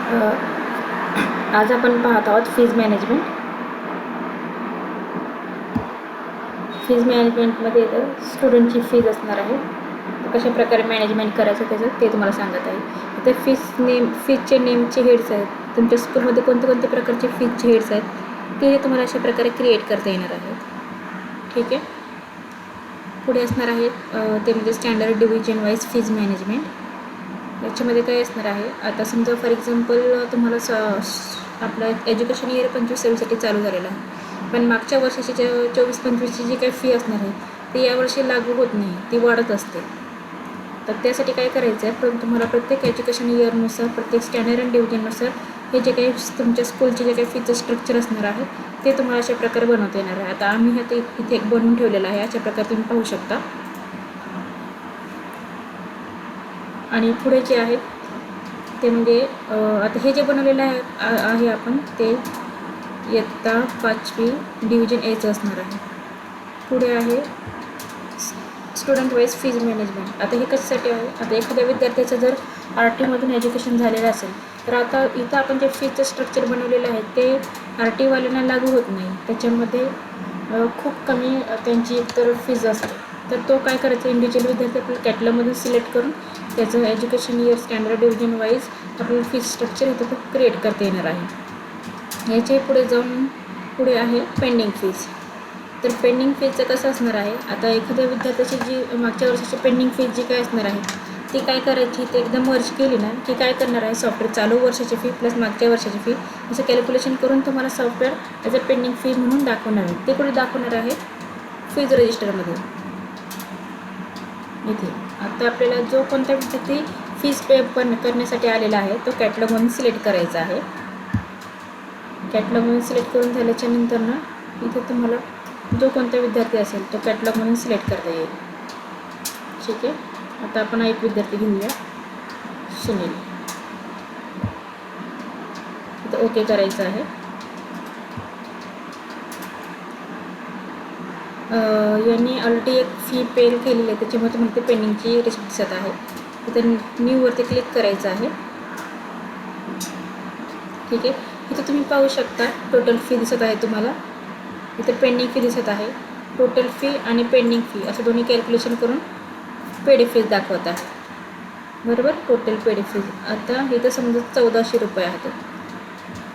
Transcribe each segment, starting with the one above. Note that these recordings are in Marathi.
आज आपण पाहत आहोत फीज मॅनेजमेंट. फीज मॅनेजमेंटमध्ये स्टुडंटची फीज असणार आहे, कशा प्रकारे मॅनेजमेंट करायचं त्याचं ते तुम्हाला सांगत आहे. इथे फीजचे नेमचे हेड्स आहेत. तुमच्या स्कूलमध्ये कोणते कोणते प्रकारचे फीजचे हेड्स आहेत ते तुम्हाला अशा प्रकारे क्रिएट करता येणार आहेत. ठीक आहे. पुढे असणार आहेत ते म्हणजे standard division wise fees management. याच्यामध्ये काय असणार आहे, आता समजा फॉर एक्झाम्पल तुम्हाला आपलं एज्युकेशन इयर 25-26साठी चालू झालेलं आहे, पण मागच्या वर्षाची 24-25ची जी काही फी असणार आहे ती यावर्षी लागू होत नाही, ती वाढत असते. तर त्यासाठी काय करायचं आहे, पण तुम्हाला प्रत्येक एज्युकेशन इयरनुसार प्रत्येक स्टँडर्ड अँड डिव्हिजननुसार हे जे काही तुमच्या स्कूलचे जे काही फीचं स्ट्रक्चर असणार आहे ते तुम्हाला अशा प्रकारे बनवता येणार आहे. आता आम्ही हे इथे एक बनवून ठेवलेलं आहे, अशा प्रकारे तुम्ही पाहू शकता. आणि पुढे जे आहेत ते म्हणजे आता हे जे बनवलेलं आहे आपण ते इयत्ता 5वी डिव्हिजन एचं असणार आहे. पुढे आहे स्टुडंट वाईज फीज मॅनेजमेंट. आता हे कशासाठी आहे, आता एखाद्या विद्यार्थ्याचं जर RT मधून एज्युकेशन झालेलं असेल तर आता इथं आपण जे फीजचं स्ट्रक्चर बनवलेलं आहे ते RT वाल्यांना लागू होत नाही. त्याच्यामध्ये खूप कमी त्यांची एकतर फीज असते. तर तो काय करायचा, इंडिव्हिज्युअल विद्यार्थी आपल्या कॅटलॉगमधून सिलेक्ट करून त्याचं education year standard division wise आपल्याला फीज स्ट्रक्चर इथं तो क्रिएट करता येणार आहे. याच्या पुढे जाऊन पुढे आहे पेंडिंग फीज. तर पेंडिंग फीजचं कसं असणार आहे, आता एखाद्या विद्यार्थ्याची जी मागच्या वर्षाची पेंडिंग फीज जी काय असणार आहे ती काय करायची, ते एकदम मर्ज केली ना की काय करणार आहे, सॉफ्टवेअर चालू वर्षाची फी प्लस मागच्या वर्षाची फी असं कॅल्क्युलेशन करून तुम्हाला software as a pending fee म्हणून दाखवणार आहे. ते कुठे दाखवणार आहे, फीज रजिस्टरमध्ये. इथे आता आपल्याला जो कोणता विद्यार्थी फीज पे करण्यासाठी आलेला आहे तो कॅटलॉगमधून सिलेक्ट करायचा आहे. कॅटलॉगमधून सिलेक्ट करून झाल्याच्या नंतर ना इथे तुम्हाला जो कोणता विद्यार्थी असेल तो कॅटलॉगमधून सिलेक्ट करता येईल. ठीक आहे. आता आपण एक विद्यार्थी घेऊया, सुनील. इथं ओके करायचं आहे. यांनी ऑलरेडी एक फी पे केलेली आहे, त्याच्यामुळे तुम्हाला ते पेंडिंगची रिसिप्ट दिसत आहे. इथं न्यूवरती क्लिक करायचं आहे. ठीक आहे. इथं तुम्ही पाहू शकता टोटल फी दिसत आहे तुम्हाला. इथं पेंडिंग फी दिसत आहे. टोटल फी आणि पेंडिंग फी असं दोन्ही कॅल्क्युलेशन करून पेड फीज दाखवत आहे. बरोबर, टोटल पेड फीज. आता इथं समजा 1400 रुपये आहेत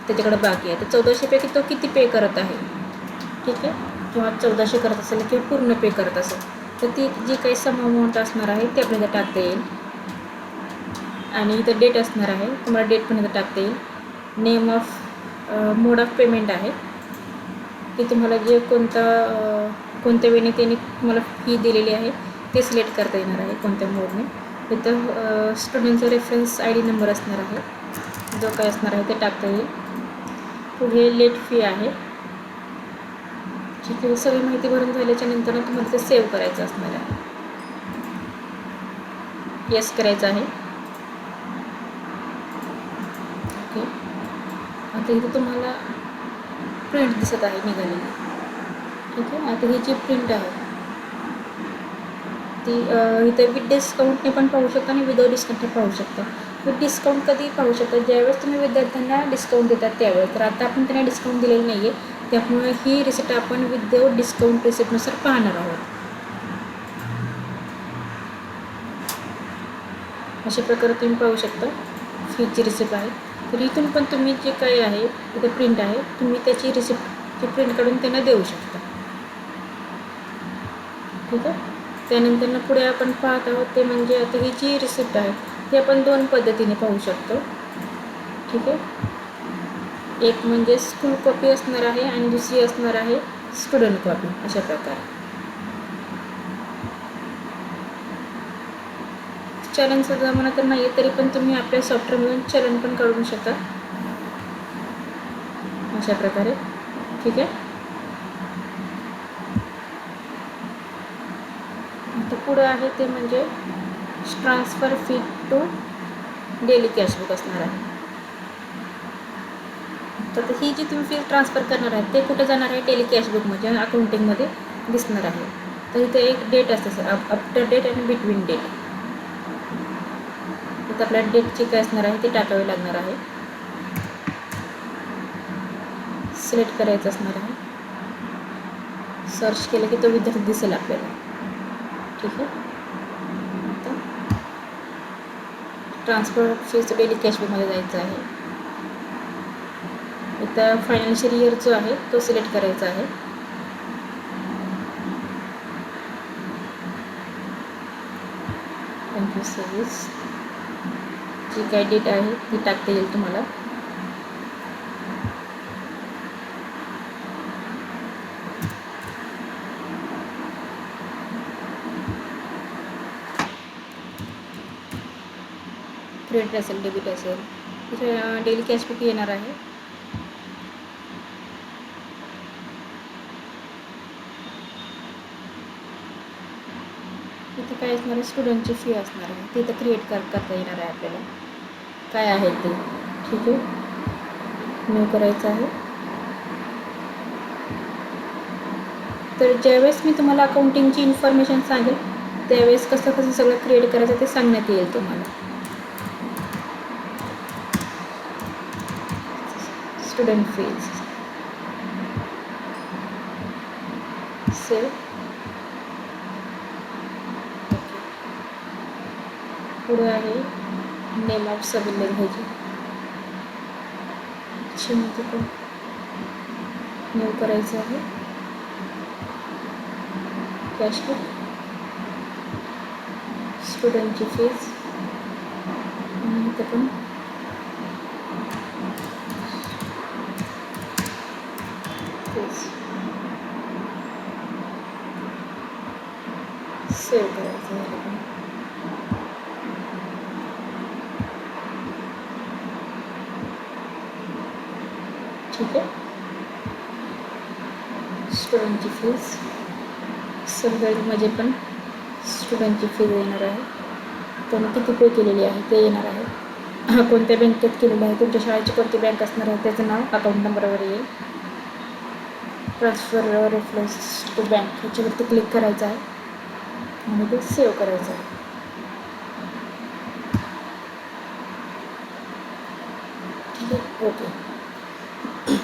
त्याच्याकडे बाकी आहे, तर 1400पैकी तो किती पे करत आहे. ठीक आहे. किंवा 1400 करत असेल किंवा पूर्ण पे करत असेल तर ती जी काही सम अमाऊंट असणार आहे ते आपल्याला टाकता येईल. आणि इथं डेट असणार आहे, तुम्हाला डेट पण इथं टाकता येईल. Name of mode of payment आहे की तुम्हाला जे कोणत्या वेळेने त्यांनी तुम्हाला फी दिलेली आहे ते सिलेक्ट करता येणार आहे, कोणत्या मोडने. इथं स्टुडंटचा रेफरन्स ID नंबर असणार आहे, जो काय असणार आहे ते टाकता येईल. पुढे लेट फी आहे. ठीक आहे. सगळी माहिती भरून झाल्याच्या नंतर तुम्हाला ते सेव्ह करायचं असणार आहे. येस करायचं आहे. ओके. आता इथं तुम्हाला प्रिंट दिसत आहे निघालेली. ठीक आहे. आता ही जी प्रिंट आहे ती इथं विथ डिस्काउंटने पण पाहू शकता आणि विदाउट डिस्काउंटने पाहू शकता. विथ डिस्काउंट कधी पाहू शकता, ज्यावेळेस तुम्ही विद्यार्थ्यांना डिस्काउंट देतात त्यावेळेस. तर आता आपण त्यांना डिस्काउंट दिलेलं नाही आहे, त्यामुळे ही रिसिप्ट आपण विदाउट डिस्काउंट रिसिप्टनुसार पाहणार आहोत. अशा प्रकारे तुम्ही पाहू शकता फीची रिसिप्ट आहे. तर इथून पण तुम्ही जे काही आहे इथं प्रिंट आहे, तुम्ही त्याची रिसिप्टची प्रिंट काढून त्यांना देऊ शकता. ठीक आहे. त्यानंतर पुढे आपण पाहत आहोत ते म्हणजे आता ही जी रिसिप्ट आहे ती आपण 2 पद्धतीने पाहू शकतो. ठीक आहे. एक म्हणजे स्कूल कॉपी असणार आहे आणि दुसरी असणार आहे स्टुडंट कॉपी. अशा प्रकारे चलनचा जमाना तर नाही आहे, तरी पण तुम्ही आपल्या सॉफ्टवेअरमधून चलन पण काढू शकता अशा प्रकारे. ठीक आहे. आता पुढं आहे ते म्हणजे transfer fee to daily cashbook असणार आहे. तर ही जी तुम्ही फी ट्रान्सफर करणार आहे ते कुठे जाणार आहे, डेली कॅशबुकमध्ये अकाउंटिंगमध्ये दिसणार आहे. तर इथे एक डेट असते सर, आफ्टर डेट आणि बिटवीन डेट. इथं आपल्या डेटची काय असणार आहे ते टाकावे लागणार आहे. सिलेक्ट करायचं असणार आहे. सर्च केलं की तो विद्यार्थी दिसेल आपल्याला. ठीक आहे. आता ट्रान्सफर फीज डेली कॅशबुकमध्ये जायचं आहे. इथं फायनान्शियल इयर जो आहे तो सिलेक्ट करायचा आहे. सर्विस जी काय डेट आहे ती टाकता येईल तुम्हाला. क्रेडिट असेल, डेबिट असेल, इथे डेली कॅशबुक येणार आहे. इथे काय असणार आहे, स्टुडंटची फी असणार आहे, ती इथं क्रिएट करता येणार आहे आपल्याला काय आहे ते. ठीक आहे. न्यू करायचं आहे. तर ज्यावेळेस मी तुम्हाला अकाउंटिंगची इन्फॉर्मेशन सांगेल त्यावेळेस कसं कसं सगळं क्रिएट करायचं ते सांगण्यात येईल तुम्हाला. Student fees save. पुढे आहे नेम ऑफ सबमिट घ्यायची. मध्ये पण न्यू करायचं आहे. कॅशबुक, स्टुडंटची फीज इथं पण फीज सेव करायचं आहे. ठीक आहे. स्टुडंटची फीज सगळ्यामध्ये पण स्टुडंटची फीज येणार आहे. त्यांनी किती पे केलेली आहे ते येणार आहे. कोणत्या बँकेत केलेलं आहे, तुमच्या शाळेची कोणती बँक असणार आहे त्याचं नाव अकाउंट नंबरवर येईल. ट्रान्सफर रेफरन्स टू बँक ह्याच्यावरती क्लिक करायचं आहे आणि ते सेव्ह करायचं आहे. ठीक आहे. ओके.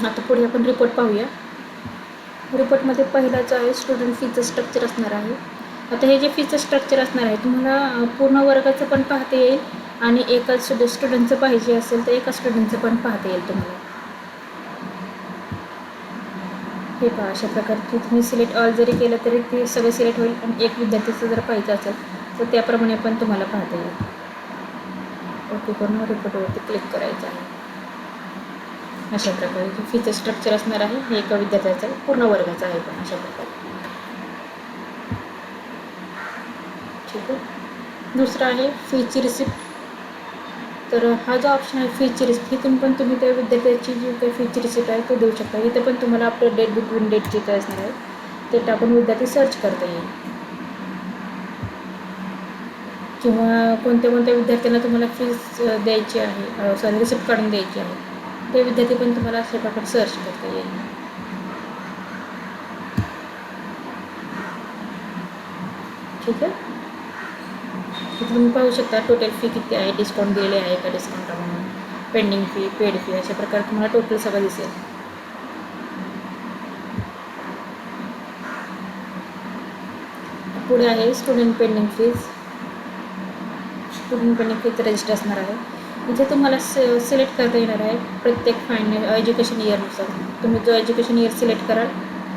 आता पुढे आपण रिपोर्ट पाहूया. रिपोर्टमध्ये पहिला जो आहे स्टुडंट फीचं स्ट्रक्चर असणार आहे. आता हे जे फीचं स्ट्रक्चर असणार आहे तुम्हाला पूर्ण वर्गाचं पण पाहता येईल आणि एका स्टुडंटचं पाहिजे असेल तर एका स्टुडंटचं पण पाहता येईल तुम्हाला. हे पहा, अशा प्रकारचे तुम्ही सिलेक्ट ऑल जरी केलं तरी ते सगळं सिलेक्ट होईल आणि एक विद्यार्थीचं जर पाहिजे असेल तर त्याप्रमाणे पण तुम्हाला पाहता येईल. ओके करून रिपोर्टवरती क्लिक करायचं आहे. अशा प्रकारे फीचं स्ट्रक्चर असणार आहे. हे एका विद्यार्थ्याचं आहे, पूर्ण वर्गाचं आहे पण अशा प्रकारे. ठीक आहे. दुसरं आहे फीची रिसिप्ट. तर हा जो ऑप्शन आहे फीची रिसिप्ट, इथून पण तुम्ही त्या विद्यार्थ्याची जी काही फीची रिसिप्ट आहे तो देऊ शकता. इथे पण तुम्हाला आपलं डेट बिटवीन डेट जे काय असणार आहे ते टाकून विद्यार्थी सर्च करता येईल. किंवा कोणत्या कोणत्या विद्यार्थ्यांना तुम्हाला फीज द्यायची आहे, सॉरी रिसिप्ट काढून द्यायची आहे ते विद्यार्थी पण तुम्हाला अशा प्रकारे सर्च करता येईल. ठीक आहे. तुम्ही पाहू शकता टोटल फी किती आहे, डिस्काउंट दिलेले आहे का, डिस्काउंट म्हणून पेंडिंग फी, पेड फी, अशा प्रकारे तुम्हाला टोटल सगळं दिसेल. पुढे आहे student pending fees. Student pending फीचं रजिस्टर असणार आहे. इथे तुम्हाला सिलेक्ट करता येणार आहे प्रत्येक एज्युकेशन इयरनुसार. तुम्ही जो एज्युकेशन इयर सिलेक्ट कराल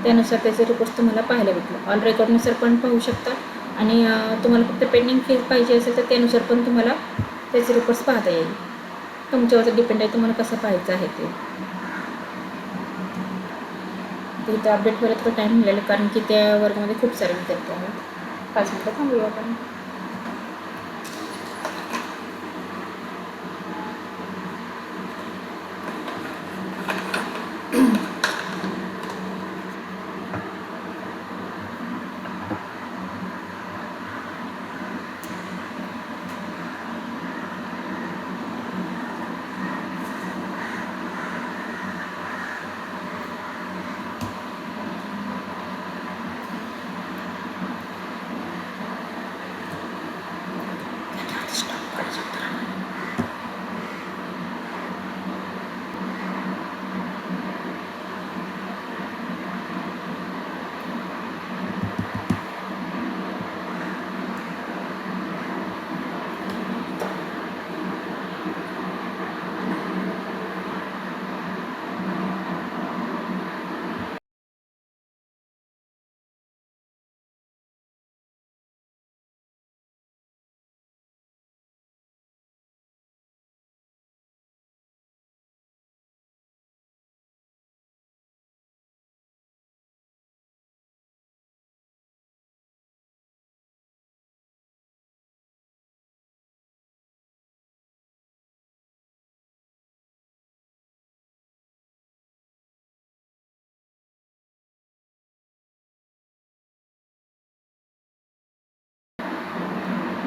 त्यानुसार त्याचे रिपोर्ट्स तुम्हाला पाहायला भेटतील. ऑल रेकॉर्डनुसार पण पाहू शकता आणि तुम्हाला फक्त पेंडिंग फीज पाहिजे असेल तर त्यानुसार पण तुम्हाला त्याचे रिपोर्ट्स पाहता येईल. तुमच्यावर डिपेंड आहे तुम्हाला कसं पाहायचं आहे ते. इथे अपडेट व्हायला थोडा टाईम मिळेल कारण की त्या वर्गामध्ये खूप सारे विद्यार्थी आहेत. 5 मिनिटं थांबूया आपण.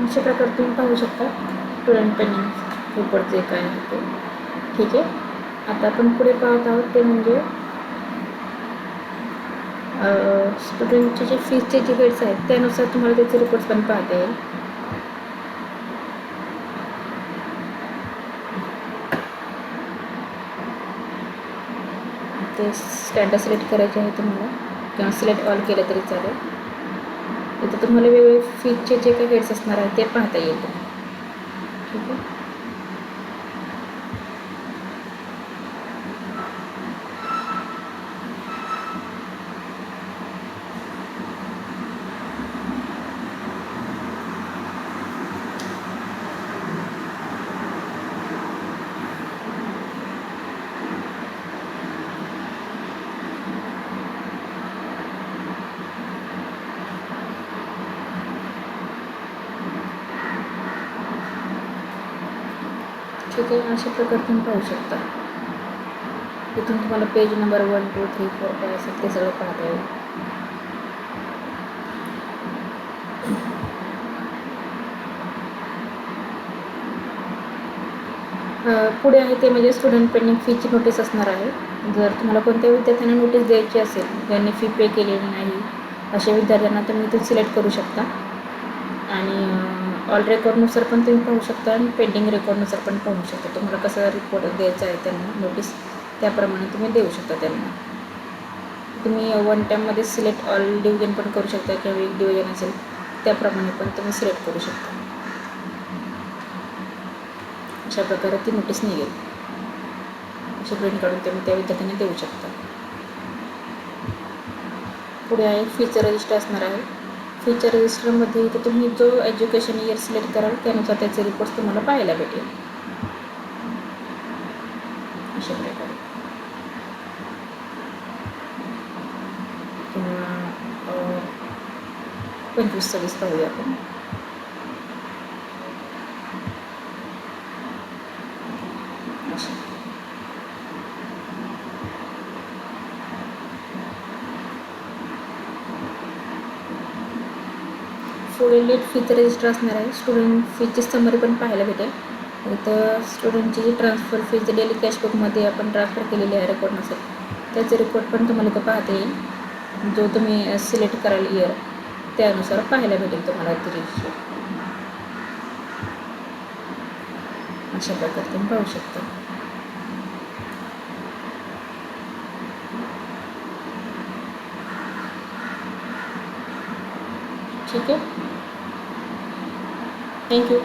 अशा प्रकारे तुम्ही पाहू शकता स्टुडंट पेंडिंग रिपोर्ट जे काय आहे ते. ठीक आहे. आता आपण पुढे पाहत आहोत ते म्हणजे स्टुडंटचे जे फीजचे जे हेड्स आहेत त्यानुसार तुम्हाला त्याचे रिपोर्ट्स पण पाहता येईल. ते स्टँडर्ड सिलेक्ट करायचे आहे तुम्हाला किंवा सिलेक्ट ऑल केलं तरी चालेल. इथं तुम्हाला वेगवेगळे फीजचे जे काही हेड्स असणार आहे ते पाहता येईल. ठीक आहे. ठीक आहे. अशा प्रकारे तुम्ही पाहू शकता. इथून तुम्हाला पेज नंबर 1, 2, 3, 4, 5 असेल ते सगळं पाहता येईल. पुढे आहे ते म्हणजे स्टुडंट पेंडिंग फीची नोटीस असणार आहे. जर तुम्हाला कोणत्या विद्यार्थ्यांना नोटीस द्यायची असेल ज्यांनी फी पे केलेली नाही अशा विद्यार्थ्यांना तुम्ही इथून सिलेक्ट करू शकता. आणि ऑल रेकॉर्डनुसार पण तुम्ही पाहू शकता आणि पेंडिंग रेकॉर्डनुसार पण पाहू शकता. तुम्हाला कसा रिपोर्ट द्यायचा आहे त्यांना नोटीस त्याप्रमाणे तुम्ही देऊ शकता त्यांना. तुम्ही वन टाईममध्ये सिलेक्ट ऑल डिव्हिजन पण करू शकता किंवा एक डिव्हिजन असेल त्याप्रमाणे पण तुम्ही सिलेक्ट करू शकता. अशा प्रकारे ती नोटीस निघेल. अशी प्रिंट काढून तुम्ही त्या विद्यार्थ्यांना देऊ शकता. पुढे आहे फीचर रजिस्टर असणार आहे. फीचर रजिस्टरमध्ये इथे तुम्ही जो एज्युकेशन इयर सिलेक्ट कराल त्यानुसार त्याचे रिपोर्ट्स तुम्हाला पाहायला भेटेल. अशा प्रकारे किंवा 25-26 पाहूया आपण. पुढे लेट फीचं रजिस्टर असणार आहे. स्टुडंट फीची समरी पण पाहायला भेटेल. इथं स्टुडंटची जी ट्रान्सफर फीज डेली कॅशबुकमध्ये आपण ट्रान्सफर केलेली आहे रेकॉर्ड नसेल त्याचे रिपोर्ट पण तुम्हाला इथं पाहता येईल. जो तुम्ही सिलेक्ट कराल इयर त्यानुसार पाहायला भेटेल तुम्हाला ते रजिस्टर. अशा प्रकारे तुम्ही पाहू शकता. ठीक आहे. थँक्यू.